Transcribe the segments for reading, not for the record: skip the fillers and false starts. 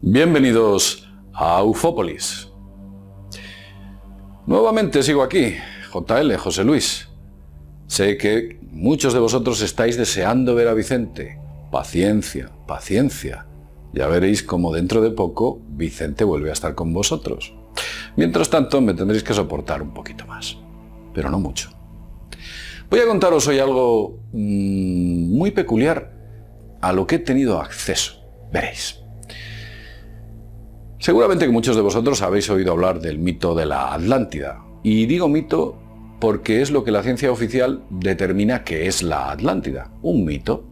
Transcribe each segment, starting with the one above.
Bienvenidos a Ufópolis. Nuevamente sigo aquí, JL, José Luis. Sé que muchos de vosotros estáis deseando ver a Vicente. Paciencia, paciencia. Ya veréis cómo dentro de poco Vicente vuelve a estar con vosotros. Mientras tanto me tendréis que soportar un poquito más, pero no mucho. Voy a contaros hoy algo muy peculiar a lo que he tenido acceso. Veréis. Seguramente que muchos de vosotros habéis oído hablar del mito de la Atlántida. Y digo mito porque es lo que la ciencia oficial determina que es la Atlántida, un mito.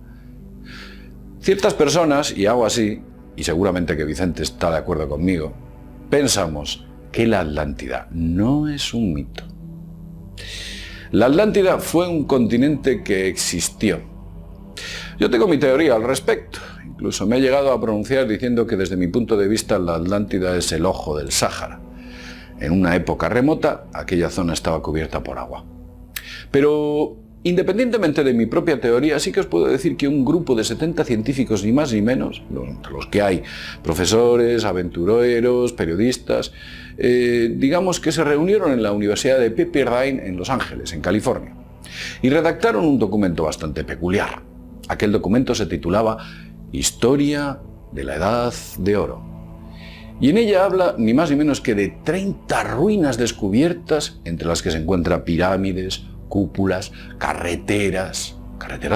Ciertas personas, y hago así, y seguramente que Vicente está de acuerdo conmigo, pensamos que la Atlántida no es un mito. La Atlántida fue un continente que existió. Yo tengo mi teoría al respecto. Incluso me he llegado a pronunciar diciendo que desde mi punto de vista la Atlántida es el ojo del Sáhara. En una época remota, aquella zona estaba cubierta por agua. Pero, independientemente de mi propia teoría, sí que os puedo decir que un grupo de 70 científicos, ni más ni menos, entre los que hay profesores, aventureros, periodistas, digamos que se reunieron en la Universidad de Pepperdine en Los Ángeles, en California, y redactaron un documento bastante peculiar. Aquel documento se titulaba Historia de la Edad de Oro. Y en ella habla ni más ni menos que de 30 ruinas descubiertas, entre las que se encuentran pirámides, cúpulas, carreteras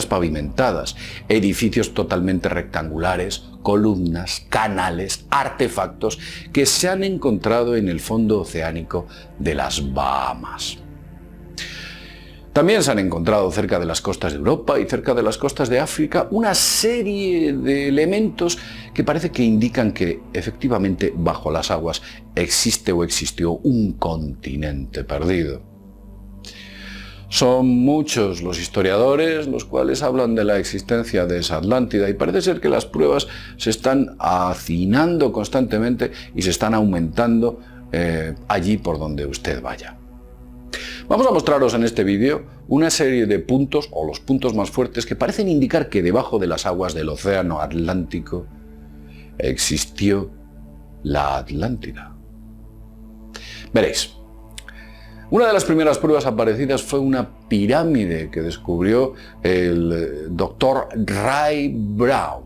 pavimentadas, edificios totalmente rectangulares, columnas, canales, artefactos que se han encontrado en el fondo oceánico de las Bahamas. También se han encontrado cerca de las costas de Europa y cerca de las costas de África una serie de elementos que parece que indican que efectivamente bajo las aguas existe o existió un continente perdido. Son muchos los historiadores los cuales hablan de la existencia de esa Atlántida y parece ser que las pruebas se están afinando constantemente y se están aumentando allí por donde usted vaya. Vamos a mostraros en este vídeo una serie de puntos, o los puntos más fuertes, que parecen indicar que debajo de las aguas del océano Atlántico existió la Atlántida. Veréis, una de las primeras pruebas aparecidas fue una pirámide que descubrió el doctor Ray Brown.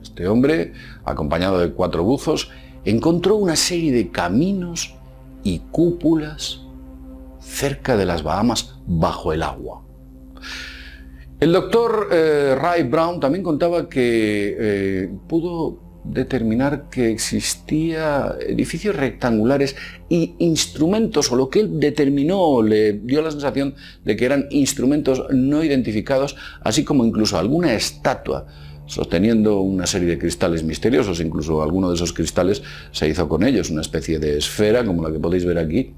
Este hombre, acompañado de 4 buzos, encontró una serie de caminos y cúpulas cerca de las Bahamas bajo el agua. El doctor Ray Brown también contaba que pudo determinar que existía edificios rectangulares y instrumentos, o lo que él determinó le dio la sensación de que eran instrumentos no identificados, así como incluso alguna estatua sosteniendo una serie de cristales misteriosos. Incluso alguno de esos cristales se hizo con ellos, una especie de esfera como la que podéis ver aquí,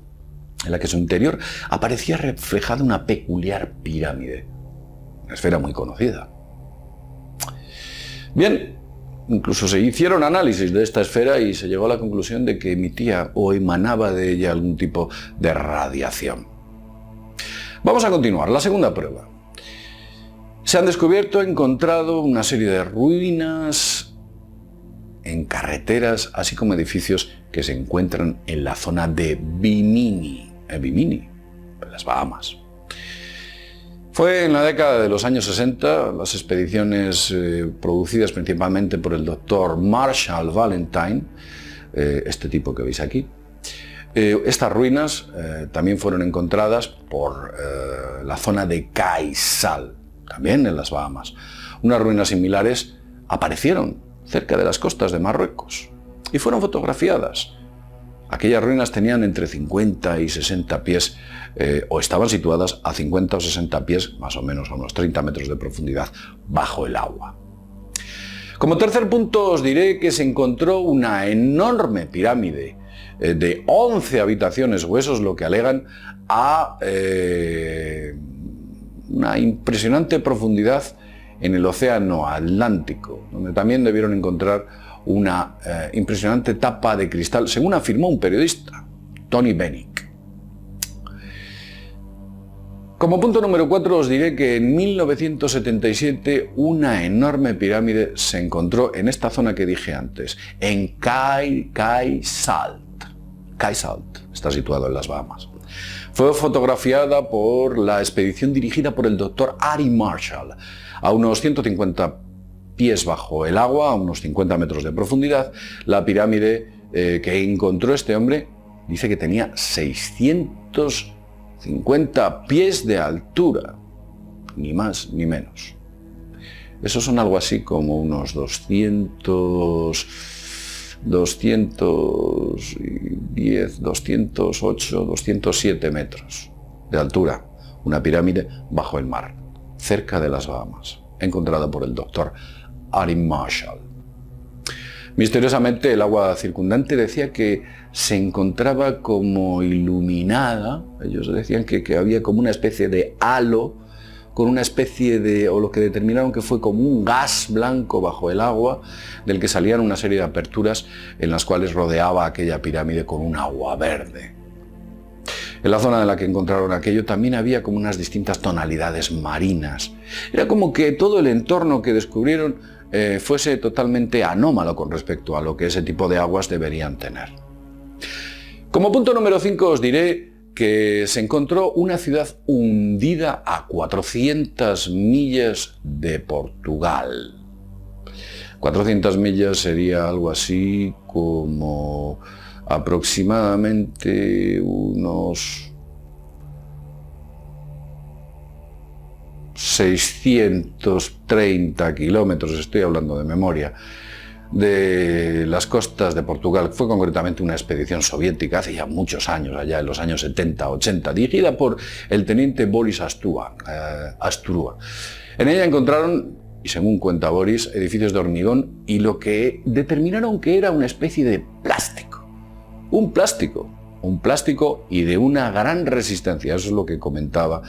en la que su interior aparecía reflejada una peculiar pirámide, una esfera muy conocida. Bien, incluso se hicieron análisis de esta esfera y se llegó a la conclusión de que emitía o emanaba de ella algún tipo de radiación. Vamos a continuar, la segunda prueba. Se han encontrado una serie de ruinas en carreteras, así como edificios que se encuentran en la zona de Bimini, en las Bahamas. Fue en la década de los años 60, las expediciones producidas principalmente por el doctor Marshall Valentine, este tipo que veis aquí. Estas ruinas también fueron encontradas por la zona de Caizal, también en las Bahamas. Unas ruinas similares aparecieron cerca de las costas de Marruecos y fueron fotografiadas. Aquellas ruinas tenían entre 50 y 60 pies, o estaban situadas a 50 o 60 pies, más o menos a unos 30 metros de profundidad, bajo el agua. Como tercer punto os diré que se encontró una enorme pirámide de 11 habitaciones, o eso es lo que alegan, a una impresionante profundidad en el océano Atlántico, donde también debieron encontrar una impresionante tapa de cristal, según afirmó un periodista, Tony Bennett. Como punto número 4 os diré que en 1977 una enorme pirámide se encontró en esta zona que dije antes, en Kai Salt. Kai Salt está situado en las Bahamas. Fue fotografiada por la expedición dirigida por el doctor Ari Marshall a unos 150 pies bajo el agua, a unos 50 metros de profundidad. La pirámide que encontró este hombre dice que tenía 650 pies de altura, ni más ni menos. Esos son algo así como unos 210, 208, 207 metros de altura. Una pirámide bajo el mar, cerca de las Bahamas, encontrada por el doctor Ari Marshall. Misteriosamente el agua circundante decía que se encontraba como iluminada. Ellos decían que había como una especie de halo, con una especie de, o lo que determinaron que fue como un gas blanco bajo el agua, del que salían una serie de aperturas en las cuales rodeaba aquella pirámide con un agua verde. En la zona en la que encontraron aquello también había como unas distintas tonalidades marinas. Era como que todo el entorno que descubrieron fuese totalmente anómalo con respecto a lo que ese tipo de aguas deberían tener. Como punto número 5 os diré que se encontró una ciudad hundida a 400 millas de Portugal. 400 millas sería algo así como aproximadamente unos 630 kilómetros, estoy hablando de memoria, de las costas de Portugal. Fue concretamente una expedición soviética hace ya muchos años, allá en los años 70, 80, dirigida por el teniente Boris Asturua. En ella encontraron, y según cuenta Boris, edificios de hormigón y lo que determinaron que era una especie de plástico. Un plástico y de una gran resistencia. Eso es lo que comentaba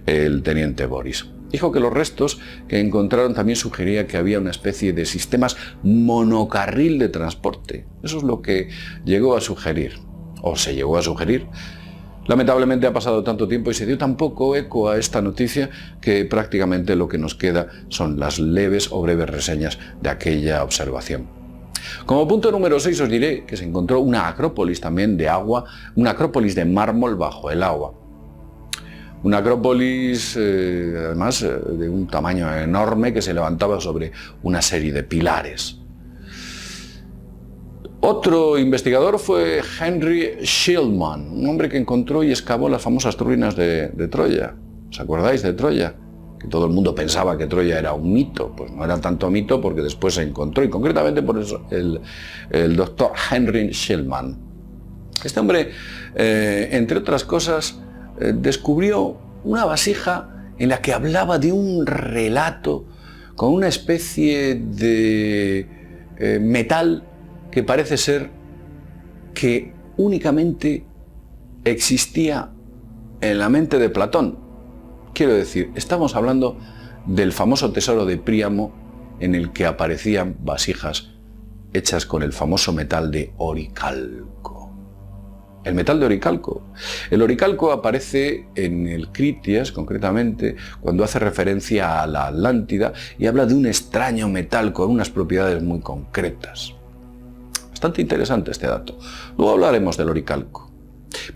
el teniente Boris. Dijo que los restos que encontraron también sugería que había una especie de sistemas monocarril de transporte. Eso es lo que llegó a sugerir, o se llegó a sugerir. Lamentablemente ha pasado tanto tiempo y se dio tan poco eco a esta noticia que prácticamente lo que nos queda son las leves o breves reseñas de aquella observación. Como punto número 6 os diré que se encontró una acrópolis también de agua, una acrópolis de mármol bajo el agua. Una acrópolis, además, de un tamaño enorme que se levantaba sobre una serie de pilares. Otro investigador fue Henry Schillmann, un hombre que encontró y excavó las famosas ruinas de Troya. ¿Os acordáis de Troya? Que todo el mundo pensaba que Troya era un mito. Pues no era tanto mito porque después se encontró, y concretamente por eso el doctor Henry Schillmann. Este hombre, entre otras cosas, descubrió una vasija en la que hablaba de un relato con una especie de metal que parece ser que únicamente existía en la mente de Platón. Quiero decir, estamos hablando del famoso tesoro de Príamo, en el que aparecían vasijas hechas con el famoso metal de oricalco. El metal de oricalco. El oricalco aparece en el Critias, concretamente, cuando hace referencia a la Atlántida y habla de un extraño metal con unas propiedades muy concretas. Bastante interesante este dato. Luego hablaremos del oricalco.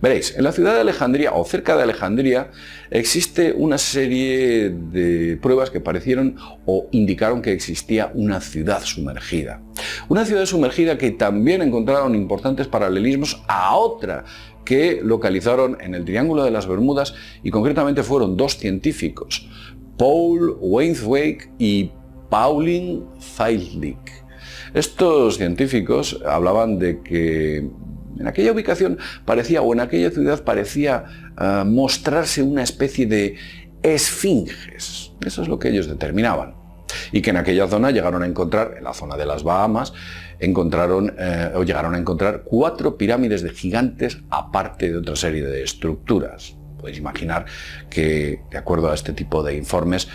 Veréis, en la ciudad de Alejandría, o cerca de Alejandría, existe una serie de pruebas que parecieron o indicaron que existía una ciudad sumergida. Una ciudad sumergida que también encontraron importantes paralelismos a otra que localizaron en el Triángulo de las Bermudas, y concretamente fueron dos científicos, Paul Wainwright y Pauline Feilding. Estos científicos hablaban de que en aquella ubicación parecía, o en aquella ciudad parecía mostrarse una especie de esfinges. Eso es lo que ellos determinaban. Y que en aquella zona llegaron a encontrar, en la zona de las Bahamas, llegaron a encontrar 4 pirámides de gigantes, aparte de otra serie de estructuras. Podéis imaginar que, de acuerdo a este tipo de informes,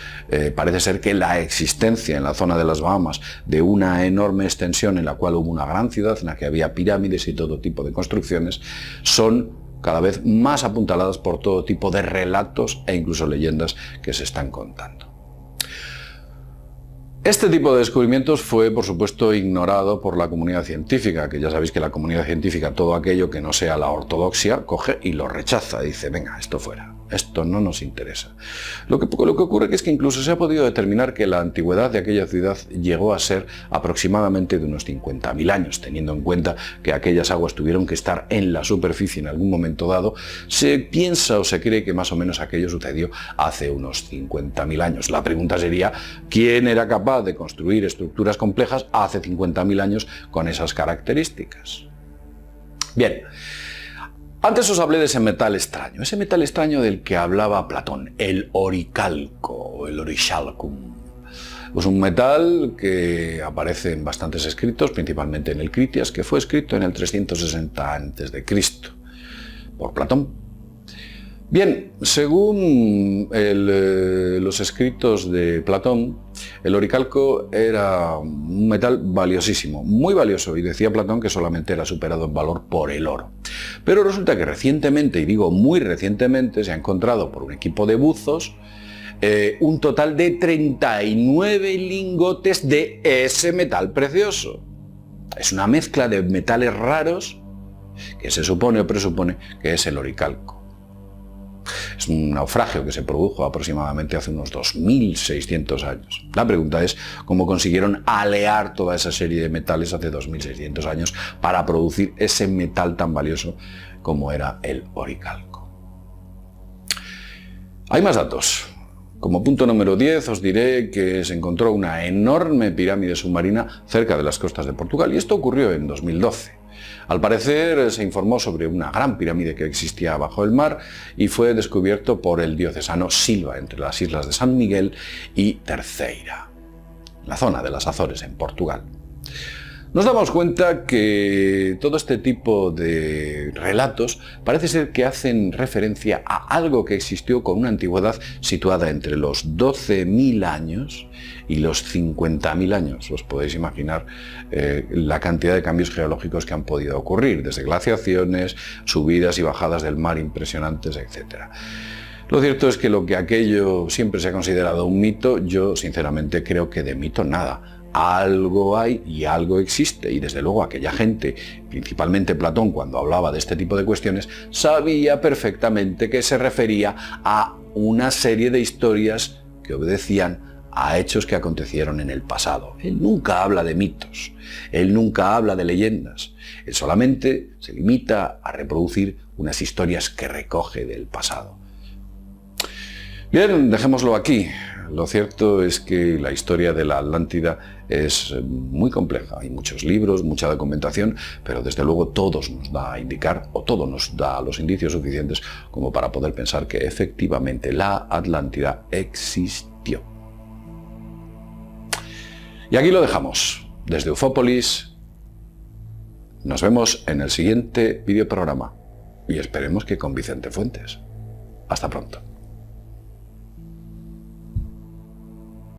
parece ser que la existencia en la zona de las Bahamas de una enorme extensión en la cual hubo una gran ciudad, en la que había pirámides y todo tipo de construcciones, son cada vez más apuntaladas por todo tipo de relatos e incluso leyendas que se están contando. Este tipo de descubrimientos fue, por supuesto, ignorado por la comunidad científica, que ya sabéis que la comunidad científica, todo aquello que no sea la ortodoxia, coge y lo rechaza, dice, venga, esto fuera, esto no nos interesa. Lo que ocurre es que incluso se ha podido determinar que la antigüedad de aquella ciudad llegó a ser aproximadamente de unos 50.000 años, teniendo en cuenta que aquellas aguas tuvieron que estar en la superficie en algún momento dado. Se piensa o se cree que más o menos aquello sucedió hace unos 50.000 años. La pregunta sería, ¿quién era capaz de construir estructuras complejas hace 50.000 años con esas características? Bien, antes os hablé de ese metal extraño del que hablaba Platón, el oricalco o el orichalcum. Es un metal que aparece en bastantes escritos, principalmente en el Critias, que fue escrito en el 360 a.C. por Platón. Bien, según los escritos de Platón, el oricalco era un metal valiosísimo, muy valioso, y decía Platón que solamente era superado en valor por el oro. Pero resulta que recientemente, y digo muy recientemente, se ha encontrado por un equipo de buzos un total de 39 lingotes de ese metal precioso. Es una mezcla de metales raros que se supone o presupone que es el oricalco. Es un naufragio que se produjo aproximadamente hace unos 2.600 años. La pregunta es cómo consiguieron alear toda esa serie de metales hace 2.600 años para producir ese metal tan valioso como era el oricalco. Hay más datos. Como punto número 10 os diré que se encontró una enorme pirámide submarina cerca de las costas de Portugal, y esto ocurrió en 2012. Al parecer se informó sobre una gran pirámide que existía bajo el mar y fue descubierto por el diocesano Silva entre las islas de San Miguel y Terceira, la zona de las Azores en Portugal. Nos damos cuenta que todo este tipo de relatos parece ser que hacen referencia a algo que existió con una antigüedad situada entre los 12.000 años y los 50.000 años. Os podéis imaginar la cantidad de cambios geológicos que han podido ocurrir, desde glaciaciones, subidas y bajadas del mar impresionantes, etc. Lo cierto es que lo que aquello siempre se ha considerado un mito, yo sinceramente creo que de mito nada. Algo hay y algo existe, y desde luego aquella gente, principalmente Platón, cuando hablaba de este tipo de cuestiones, sabía perfectamente que se refería a una serie de historias que obedecían a hechos que acontecieron en el pasado. Él nunca habla de mitos, él nunca habla de leyendas, él solamente se limita a reproducir unas historias que recoge del pasado. Bien, dejémoslo aquí. Lo cierto es que la historia de la Atlántida es muy compleja. Hay muchos libros, mucha documentación, pero desde luego todos nos da a indicar, o todo nos da los indicios suficientes como para poder pensar que efectivamente la Atlántida existió. Y aquí lo dejamos. Desde Ufópolis, nos vemos en el siguiente videoprograma y esperemos que con Vicente Fuentes. Hasta pronto.